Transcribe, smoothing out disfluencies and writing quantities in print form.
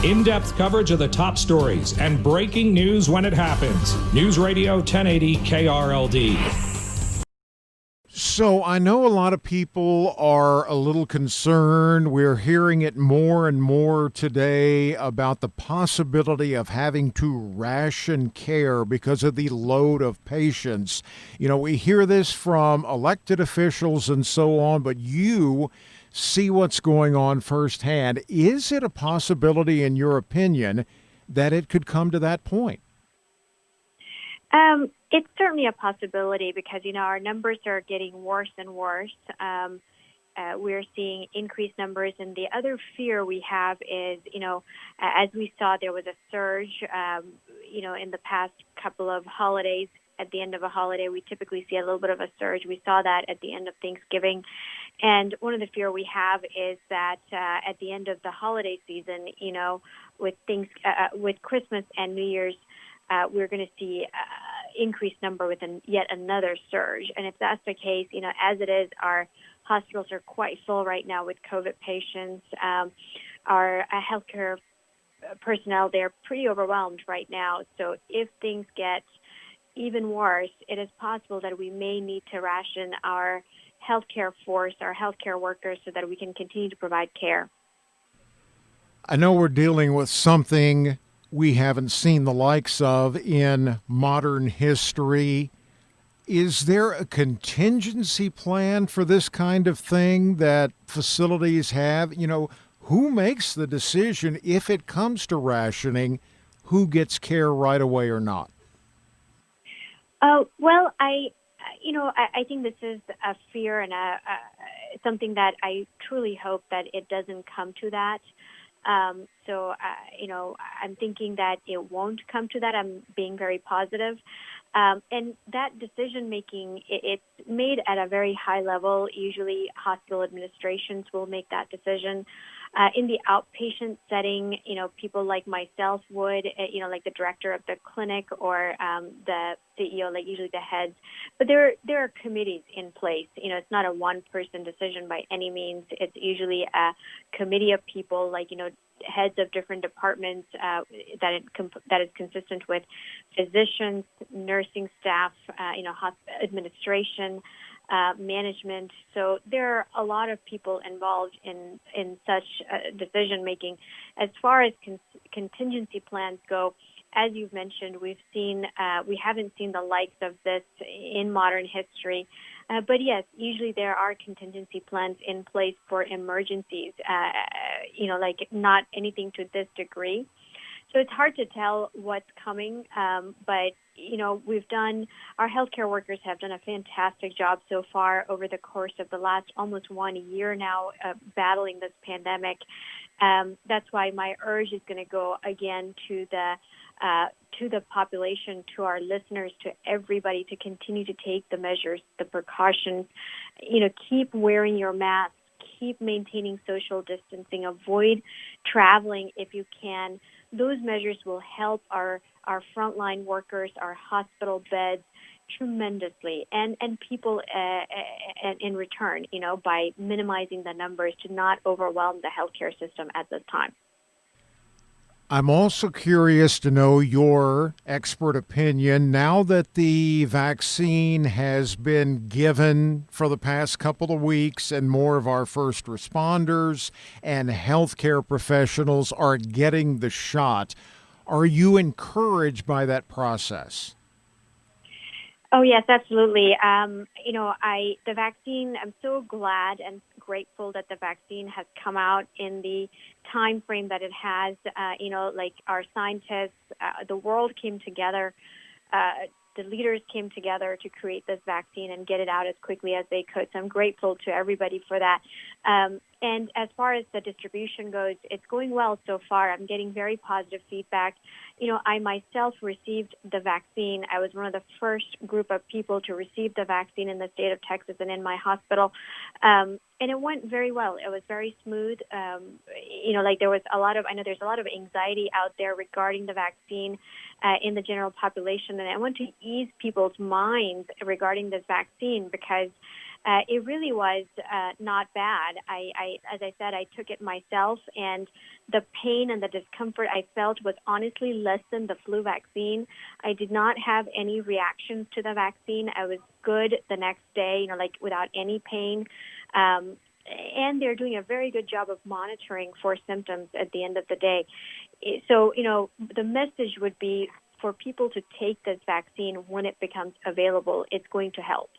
In-depth coverage of the top stories and breaking news when it happens. News Radio 1080 KRLD. So I know a lot of people are a little concerned. We're hearing it more and more today about the possibility of having to ration care because of the load of patients. You know, we hear this from elected officials and so on, but you see what's going on firsthand. Is it a possibility, in your opinion, that it could come to that point? It's certainly a possibility because, our numbers are getting worse and worse. We're seeing increased numbers. And the other fear we have is, as we saw, there was a surge, in the past couple of holidays. At the end of a holiday, we typically see a little bit of a surge. We saw that at the end of Thanksgiving. And one of the fear we have is that at the end of the holiday season, with Christmas and New Year's, we're going to see increased number with yet another surge. And if that's the case, as it is, our hospitals are quite full right now with COVID patients. Our healthcare personnel, they're pretty overwhelmed right now. So if things get even worse, it is possible that we may need to ration our healthcare force, our healthcare workers, so that we can continue to provide care. I know we're dealing with something we haven't seen the likes of in modern history. Is there a contingency plan for this kind of thing that facilities have? Who makes the decision if it comes to rationing, who gets care right away or not? Well, I think this is a fear and something that I truly hope that it doesn't come to that. So I'm thinking that it won't come to that. I'm being very positive. And that decision-making, it's made at a very high level. Usually hospital administrations will make that decision. In the outpatient setting, people like myself would, like the director of the clinic or the CEO, like usually the heads. But there are committees in place. It's not a one-person decision by any means. It's usually a committee of people, like, heads of different departments that is consistent with physicians, nursing staff, administration, management. So there are a lot of people involved in such decision making. As far as contingency plans go, as you've mentioned, we haven't seen the likes of this in modern history. But yes, usually there are contingency plans in place for emergencies, like not anything to this degree. So it's hard to tell what's coming, but our healthcare workers have done a fantastic job so far over the course of the last almost 1 year now battling this pandemic. That's why my urge is going to go again to the population, to our listeners, to everybody, to continue to take the measures, the precautions. Keep wearing your mask, keep maintaining social distancing, avoid traveling if you can. Those measures will help our frontline workers, our hospital beds tremendously, and people in return, by minimizing the numbers to not overwhelm the healthcare system at this time. I'm also curious to know your expert opinion now that the vaccine has been given for the past couple of weeks and more of our first responders and healthcare professionals are getting the shot. Are you encouraged by that process? Oh, yes, absolutely. The vaccine, I'm so glad and grateful that the vaccine has come out in the time frame that it has. Like our scientists, the world came together, the leaders came together to create this vaccine and get it out as quickly as they could. So I'm grateful to everybody for that. And as far as the distribution goes, it's going well so far. I'm getting very positive feedback. I myself received the vaccine. I was one of the first group of people to receive the vaccine in the state of Texas and in my hospital. And it went very well. It was very smooth. There's a lot of anxiety out there regarding the vaccine in the general population. And I want to ease people's minds regarding this vaccine because it really was not bad. As I said, I took it myself, and the pain and the discomfort I felt was honestly less than the flu vaccine. I did not have any reactions to the vaccine. I was good the next day, like without any pain. And they're doing a very good job of monitoring for symptoms at the end of the day. So, the message would be for people to take this vaccine when it becomes available. It's going to help.